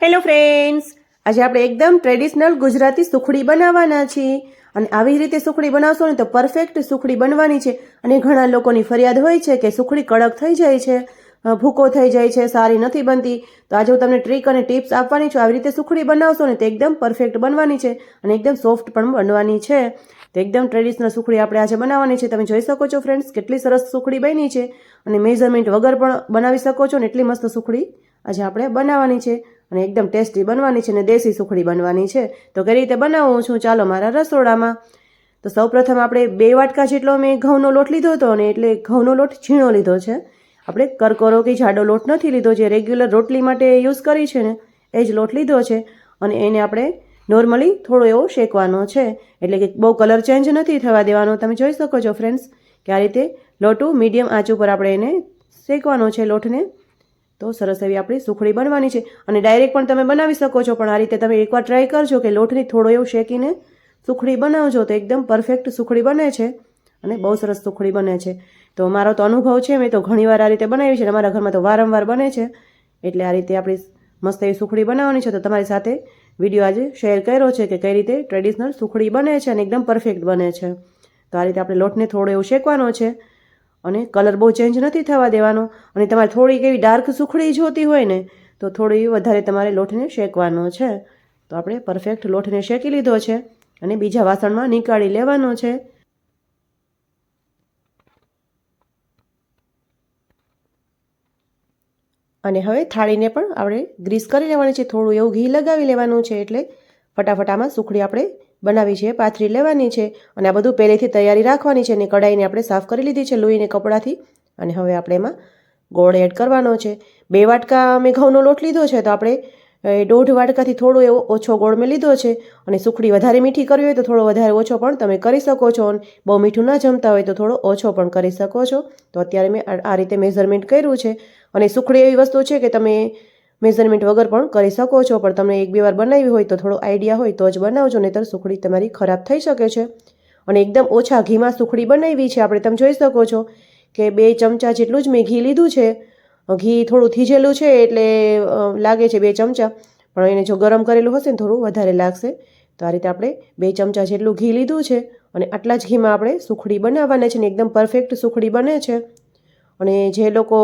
Hello friends, આજે આપણે એકદમ ટ્રેડિશનલ ગુજરાતી સુખડી બનાવવાના છીએ અને આવી રીતે સુખડી બનાવશો ને તો પરફેક્ટ સુખડી બનવાની છે. અને ઘણા લોકોની ફરિયાદ હોય છે કે સુખડી કડક થઈ જાય છે, ભૂકો થઈ જાય છે, સારી નથી બનતી. તો આજે હું તમને ટ્રીક અને ટિપ્સ આપવાની છું. આવી રીતે સુખડી બનાવશો ને તો એકદમ પરફેક્ટ બનવાની છે અને એકદમ સોફ્ટ પણ બનવાની છે. તો એકદમ ટ્રેડિશનલ સુખડી આપણે આજે બનાવવાની છે. તમે જોઈ શકો છો ફ્રેન્ડ્સ, કેટલી સરસ સુખડી બની છે અને મેઝરમેન્ટ વગર પણ બનાવી શકો છો ને એટલી મસ્ત સુખડી આજે આપણે બનાવવાની છે અને એકદમ ટેસ્ટી બનવાની છે અને દેશી સુખડી બનવાની છે. તો કઈ રીતે બનાવું છું, ચાલો મારા રસોડામાં. તો સૌપ્રથમ આપણે 2 વાટકા જેટલો મેં ઘઉંનો લોટ લીધો હતો અને એટલે ઘઉંનો લોટ ઝીણો લીધો છે. આપણે કરકરો કે જાડો લોટ નથી લીધો, જે રેગ્યુલર રોટલી માટે યુઝ કરી છે ને એ જ લોટ લીધો છે. અને એને આપણે નોર્મલી થોડો એવો શેકવાનો છે, એટલે કે બહુ કલર ચેન્જ નથી થવા દેવાનો. તમે જોઈ શકો છો ફ્રેન્ડ્સ કે આ રીતે લોટું મીડિયમ આંચ ઉપર આપણે એને શેકવાનો છે લોટને. તો સરસ એવી આપણી સુખડી બનવાની છે. અને ડાયરેક્ટ પણ તમે બનાવી શકો છો, પણ આ રીતે તમે એકવાર ટ્રાય કરજો કે લોટની થોડો એવું શેકીને સુખડી બનાવજો તો એકદમ પરફેક્ટ સુખડી બને છે અને બહુ સરસ સુખડી બને છે. તો મારો તો અનુભવ છે, મેં તો ઘણીવાર આ રીતે બનાવી છે અને અમારા ઘરમાં તો વારંવાર બને છે. એટલે આ રીતે આપણી મસ્ત એવી સુખડી બનાવવાની છે. તો તમારી સાથે વિડીયો આજે શેર કર્યો છે કે કઈ રીતે ટ્રેડિશનલ સુખડી બને છે અને એકદમ પરફેક્ટ બને છે. તો આ રીતે આપણે લોટને થોડો એવું શેકવાનો છે અને કલર બહુ ચેન્જ નથી થવા દેવાનો. અને તમારે થોડીક એવી ડાર્ક સુખડી જોતી હોય ને તો થોડી વધારે તમારે લોટને શેકવાનો છે. તો આપણે પરફેક્ટ લોટને શેકી લીધો છે અને બીજા વાસણમાં નીકાળી લેવાનો છે. અને હવે થાળીને પણ આપણે ગ્રીસ કરી લેવાની છે, થોડું એવું ઘી લગાવી લેવાનું છે. એટલે ફટાફટ આમાં સુખડી આપણે બનાવી છે, પાથરી લેવાની છે. અને આ બધું પહેલેથી તૈયારી રાખવાની છે. અને કઢાઈને આપણે સાફ કરી લીધી છે લોહીને કપડાથી. અને હવે આપણે એમાં ગોળ એડ કરવાનો છે. 2 વાટકા મેં ઘઉંનો લોટ લીધો છે, તો આપણે 1.5 વાટકાથી થોડો એવો ઓછો ગોળ મેં લીધો છે. અને સુખડી વધારે મીઠી કરવી હોય તો થોડો વધારે ઓછો પણ તમે કરી શકો છો. બહુ મીઠું ના જમતા હોય તો થોડો ઓછો પણ કરી શકો છો. તો અત્યારે મેં આ રીતે મેઝરમેન્ટ કર્યું છે. અને સુખડી એવી વસ્તુ છે કે તમે મેઝરમેન્ટ વગર પણ કરી શકો છો, પણ તમે 1-2 વાર બનાવી હોય તો થોડો આઈડિયા હોય તો જ બનાવજો, નહીંતર સુખડી તમારી ખરાબ થઈ શકે છે. અને એકદમ ઓછા ઘીમાં સુખડી બનાવી છે આપણે. તમે જોઈ શકો છો કે 2 ચમચા જેટલું જ મેં ઘી લીધું છે. ઘી થોડું થીજેલું છે એટલે લાગે છે 2 ચમચા, પણ એને જો ગરમ કરેલું હશે ને થોડું વધારે લાગશે. તો આ રીતે આપણે 2 ચમચા જેટલું ઘી લીધું છે અને આટલા જ ઘીમાં આપણે સુખડી બનાવવાના છે ને એકદમ પરફેક્ટ સુખડી બને છે. અને જે લોકો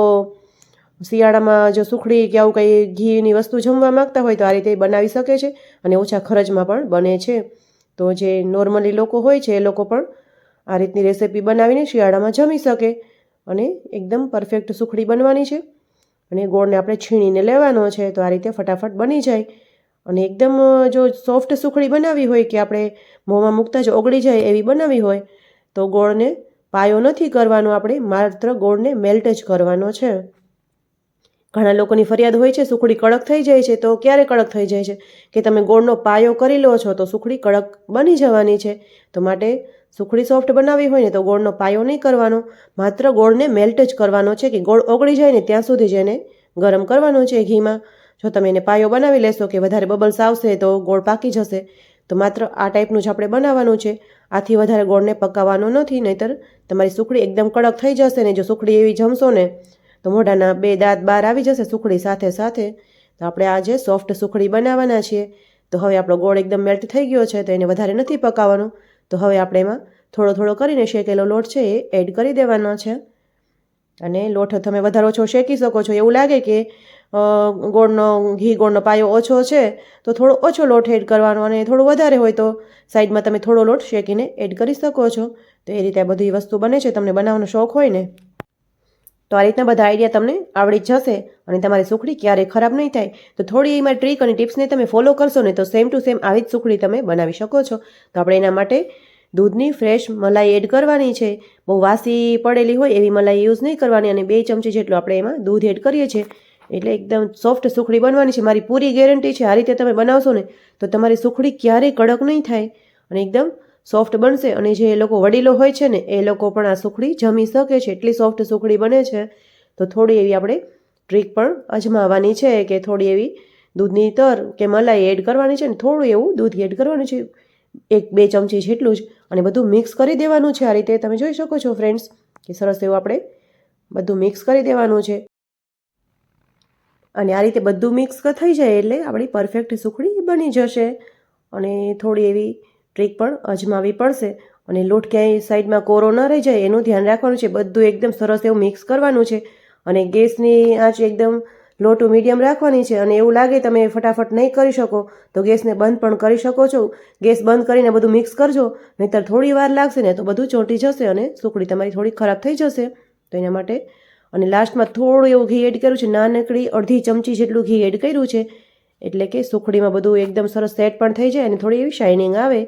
શિયાળામાં જો સુખડી કે આવું કંઈ ઘીની વસ્તુ જમવા માગતા હોય તો આ રીતે બનાવી શકે છે અને ઓછા ખર્ચમાં પણ બને છે. તો જે નોર્મલી લોકો હોય છે એ લોકો પણ આ રીતની રેસિપી બનાવીને શિયાળામાં જમી શકે. અને એકદમ પરફેક્ટ સુખડી બનવાની છે. અને ગોળને આપણે છીણીને લેવાનો છે તો આ રીતે ફટાફટ બની જાય. અને એકદમ જો સોફ્ટ સુખડી બનાવવી હોય કે આપણે મોંમાં મૂકતા જ ઓગળી જાય એવી બનાવવી હોય તો ગોળને પાયો નથી કરવાનો, આપણે માત્ર ગોળને મેલ્ટ જ કરવાનો છે. ઘણા લોકોની ફરિયાદ હોય છે સુખડી કડક થઈ જાય છે. તો ક્યારે કડક થઈ જાય છે કે તમે ગોળનો પાયો કરી લો છો તો સુખડી કડક બની જવાની છે. તો માટે સુખડી સોફ્ટ બનાવવી હોય ને તો ગોળનો પાયો નહીં કરવાનો, માત્ર ગોળને મેલ્ટ જ કરવાનો છે કે ગોળ ઓગળી જાય ને ત્યાં સુધી જ એને ગરમ કરવાનો છે ઘીમાં. જો તમે એને પાયો બનાવી લેશો કે વધારે બબલ્સ આવશે તો ગોળ પાકી જશે. તો માત્ર આ ટાઈપનું જ આપણે બનાવવાનું છે. આથી વધારે ગોળને પકાવવાનો નથી, નહીંતર તમારી સુખડી એકદમ કડક થઈ જશે ને જો સુખડી એવી જમશો ને તો મોઢાના 2 દાંત બહાર આવી જશે સુખડી સાથે સાથે. તો આપણે આજે સોફ્ટ સુખડી બનાવવાના છીએ. તો હવે આપણો ગોળ એકદમ મેલ્ટ થઈ ગયો છે તો એને વધારે નથી પકાવવાનો. તો હવે આપણે એમાં થોડો થોડો કરીને શેકેલો લોટ છે એ એડ કરી દેવાનો છે. અને લોટ તમે વધારે ઓછો શેકી શકો છો. એવું લાગે કે ગોળનો પાયો ઓછો છે તો થોડો ઓછો લોટ એડ કરવાનો, અને થોડું વધારે હોય તો સાઈડમાં તમે થોડો લોટ શેકીને એડ કરી શકો છો. તો એ રીતે આ બધી વસ્તુ બને છે. તમને બનાવવાનો શોખ હોય ને તો આ રીતના બધા આઈડિયા તમને આવડી જશે અને તમારી સુખડી ક્યારેય ખરાબ નહીં થાય. તો થોડી એમાં ટ્રીક અને ટિપ્સને તમે ફોલો કરશો ને તો સેમ ટુ સેમ આવી જ સુખડી તમે બનાવી શકો છો. તો આપણે એના માટે દૂધની ફ્રેશ મલાઈ એડ કરવાની છે. બહુ વાસી પડેલી હોય એવી મલાઈ યુઝ નહીં કરવાની. અને 2 ચમચી જેટલું આપણે એમાં દૂધ એડ કરીએ છીએ એટલે એકદમ સોફ્ટ સુખડી બનવાની છે. મારી પૂરી ગેરંટી છે આ રીતે તમે બનાવશો ને તો તમારી સુખડી ક્યારેય કડક નહીં થાય અને એકદમ સોફ્ટ બનશે. અને જે લોકો વડીલો હોય છે ને એ લોકો પણ આ સુખડી જમી શકે છે, એટલી સોફ્ટ સુખડી બને છે. તો થોડી એવી આપણે ટ્રીક પણ અજમાવવાની છે કે થોડી એવી દૂધની તર કે મલાઈ એડ કરવાની છે ને થોડું એવું દૂધ એડ કરવાનું છે, 1-2 ચમચી જેટલું જ. અને બધું મિક્સ કરી દેવાનું છે. આ રીતે તમે જોઈ શકો છો ફ્રેન્ડ્સ કે સરસ એવું આપણે બધું મિક્સ કરી દેવાનું છે. અને આ રીતે બધું મિક્સ થઈ જાય એટલે આપણી પરફેક્ટ સુખડી બની જશે. અને થોડી એવી ટ્રીક પણ અજમાવી પડશે. અને લોટ ક્યાંય સાઈડમાં કોરો ન રહી જાય એનું ધ્યાન રાખવાનું છે. બધું એકદમ સરસ એવું મિક્સ કરવાનું છે. અને ગેસની આંચ એકદમ લો ટુ મીડિયમ રાખવાની છે. અને એવું લાગે તમે ફટાફટ નહીં કરી શકો તો ગેસને બંધ પણ કરી શકો છો. ગેસ બંધ કરીને બધું મિક્સ કરજો, નહીંતર થોડી વાર લાગશે ને તો બધું ચોંટી જશે અને સુખડી તમારી થોડી ખરાબ થઈ જશે. તો એના માટે અને લાસ્ટમાં થોડું એવું ઘી એડ કર્યું છે, નાનકડી અડધી ચમચી જેટલું ઘી એડ કર્યું છે, એટલે કે સુખડીમાં બધું એકદમ સરસ સેટ પણ થઈ જાય અને થોડી એવી શાઇનિંગ આવે.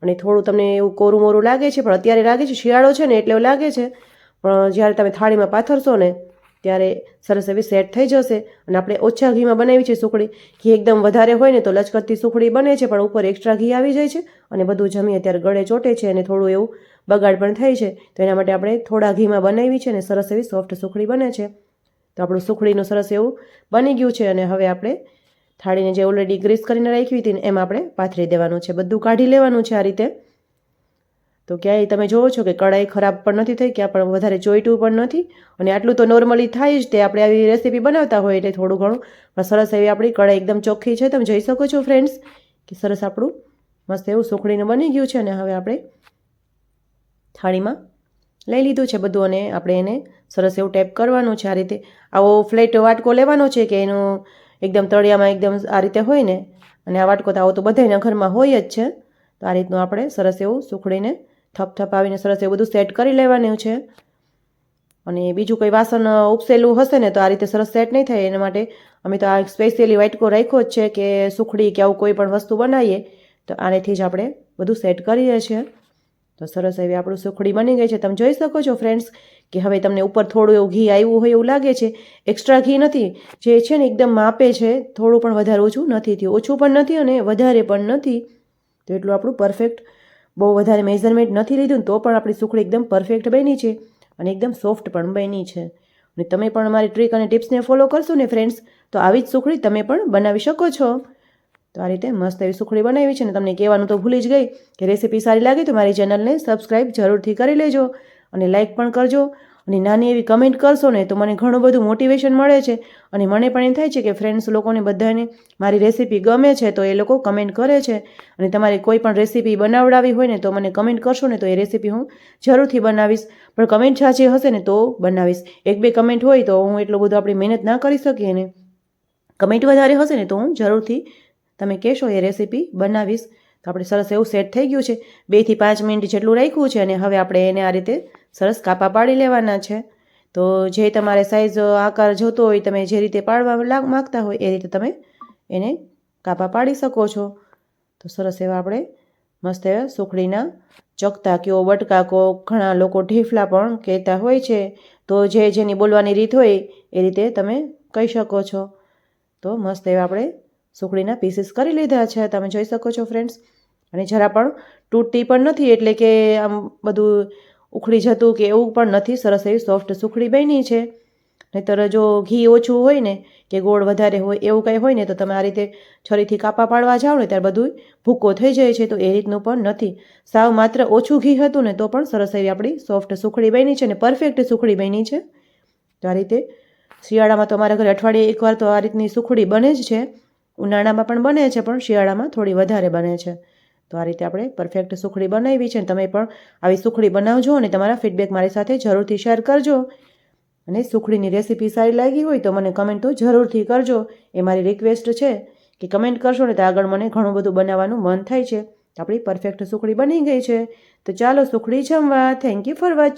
અને થોડું તમને એવું કોરું મોરું લાગે છે, પણ અત્યારે લાગે છે શિયાળો છે ને એટલે એવું લાગે છે, પણ જ્યારે તમે થાળીમાં પાથરશો ને ત્યારે સરસ એવી સેટ થઈ જશે. અને આપણે ઓછા ઘીમાં બનાવી છે સુખડી. ઘી એકદમ વધારે હોય ને તો લચકતી સુખડી બને છે, પણ ઉપર એક્સ્ટ્રા ઘી આવી જાય છે અને બધું જમીએ ત્યારે ગળે ચોટે છે અને થોડું એવું બગાડ પણ થાય છે. તો એના માટે આપણે થોડા ઘીમાં બનાવી છે અને સરસ એવી સોફ્ટ સુખડી બને છે. તો આપણું સુખડીનું સરસ એવું બની ગયું છે. અને હવે આપણે થાળીને જે ઓલરેડી ગ્રીસ કરીને રાખી હતી ને એમાં આપણે પાથરી દેવાનું છે. બધું કાઢી લેવાનું છે આ રીતે. તો ક્યાંય તમે જોવો છો કે કઢાઈ ખરાબ પણ નથી થઈ, ક્યાં પણ વધારે ચોઈટું પણ નથી. અને આટલું તો નોર્મલી થાય જ તે આપણે આવી રેસીપી બનાવતા હોય એટલે થોડું ઘણું, પણ સરસ એવી આપણી કઢાઈ એકદમ ચોખ્ખી છે. તમે જોઈ શકો છો ફ્રેન્ડ્સ કે સરસ આપણું મસ્ત એવું સુખડીનું બની ગયું છે. અને હવે આપણે થાળીમાં લઈ લીધું છે બધું અને આપણે એને સરસ એવું ટેપ કરવાનું છે. આ રીતે આવો ફ્લેટ વાટકો લેવાનો છે કે એનો એકદમ તળિયામાં એકદમ આ રીતે હોય ને, અને આ વાટકો તો આવો તો બધાના ઘરમાં હોય જ છે. તો આ રીતનું આપણે સરસ એવું સુખડીને થપથપાવીને સરસ એવું બધું સેટ કરી લેવાનું છે. અને બીજું કોઈ વાસણ ઉપસેલું હશે ને તો આ રીતે સરસ સેટ નહીં થાય. એના માટે અમે તો આ સ્પેશિયલી વાટકો રાખ્યો જ છે કે સુખડી કે આવું કોઈ પણ વસ્તુ બનાવીએ તો આનેથી જ આપણે બધું સેટ કરીએ છીએ. તો સરસ એવી આપણું સુખડી બની ગઈ છે. તમે જોઈ શકો છો ફ્રેન્ડ્સ કે હવે તમને ઉપર થોડું એવું ઘી આવ્યું હોય એવું લાગે છે. એક્સ્ટ્રા ઘી નથી, જે છે ને એકદમ માપે છે, થોડું પણ વધારે ઓછું નથી થયું, ઓછું પણ નથી અને વધારે પણ નથી. તો એટલું આપણું પરફેક્ટ, બહુ વધારે મેઝરમેન્ટ નથી લીધું ને તો પણ આપણી સુખડી એકદમ પરફેક્ટ બની છે અને એકદમ સોફ્ટ પણ બની છે. અને તમે પણ અમારી ટ્રીક અને ટિપ્સને ફોલો કરશો ને ફ્રેન્ડ્સ તો આવી જ સુખડી તમે પણ બનાવી શકો છો. તો આ રીતે મસ્ત એવી સુખડી બનાવી છે. ને તમને કહેવાનું તો ભૂલી જ ગઈ કે રેસીપી સારી લાગે તો મારી ચેનલને સબસ્ક્રાઈબ જરૂરથી કરી લેજો અને લાઇક પણ કરજો. અને નાની એવી કમેન્ટ કરશો ને તો મને ઘણું બધું મોટિવેશન મળે છે. અને મને પણ એમ થાય છે કે ફ્રેન્ડ્સ લોકોને બધાને મારી રેસીપી ગમે છે તો એ લોકો કમેન્ટ કરે છે. અને તમારે કોઈ પણ રેસીપી બનાવડાવી હોય ને તો મને કમેન્ટ કરશો ને તો એ રેસીપી હું જરૂરથી બનાવીશ. પણ કમેન્ટ સાચી હશે ને તો બનાવીશ. એક બે કમેન્ટ હોય તો હું એટલું બધું આપણી મહેનત ના કરી શકીએ ને. કમેન્ટ વધારે હશે ને તો હું જરૂરથી તમે કહેશો એ રેસીપી બનાવીશ. તો આપણે સરસ એવું સેટ થઈ ગયું છે. 2 થી 5 મિનિટ જેટલું રાખ્યું છે. અને હવે આપણે એને આ રીતે સરસ કાપા પાડી લેવાના છે. તો જે તમારે સાઈઝ આકાર જોતો હોય, તમે જે રીતે પાડવા માગતા હોય એ રીતે તમે એને કાપા પાડી શકો છો. તો સરસ એવા આપણે મસ્ત એવા સુખડીના ચકતા કયો, બટકા કહો, ઘણા લોકો ઢીફલા પણ કહેતા હોય છે. તો જે જેની બોલવાની રીત હોય એ રીતે તમે કહી શકો છો. તો મસ્ત એવા આપણે સુખડીના પીસીસ કરી લીધા છે, તમે જોઈ શકો છો ફ્રેન્ડ્સ. અને જરા પણ તૂટતી પણ નથી, એટલે કે આમ બધું ઉખડી જતું કે એવું પણ નથી. સરસ એવી સોફ્ટ સુખડી બની છે. નહીંતર જો ઘી ઓછું હોય ને કે ગોળ વધારે હોય એવું કંઈ હોય ને તો તમે આ રીતે છરીથી કાપા પાડવા જાઓ ને ત્યારે બધું ભૂકો થઈ જાય છે. તો એ રીતનું પણ નથી. સાવ માત્ર ઓછું ઘી હતું ને તો પણ સરસ એવી આપણી સોફ્ટ સુખડી બની છે અને પરફેક્ટ સુખડી બની છે. તો આ રીતે શિયાળામાં તો અમારા ઘરે અઠવાડિયે એકવાર તો આ રીતની સુખડી બને જ છે. ઉનાળામાં પણ બને છે, પણ શિયાળામાં થોડી વધારે બને છે. તો આ રીતે આપણે પરફેક્ટ સુખડી બનાવી છે. તમે પણ આવી સુખડી બનાવજો અને તમારા ફીડબેક મારી સાથે જરૂરથી શેર કરજો. અને સુખડીની રેસીપી સારી લાગી હોય તો મને કમેન્ટ તો જરૂરથી કરજો. એ મારી રિક્વેસ્ટ છે કે કમેન્ટ કરશો ને તો આગળ મને ઘણું બધું બનાવવાનું મન થાય છે. આપણી પરફેક્ટ સુખડી બની ગઈ છે. તો ચાલો સુખડી જમવા. Thank you for watching.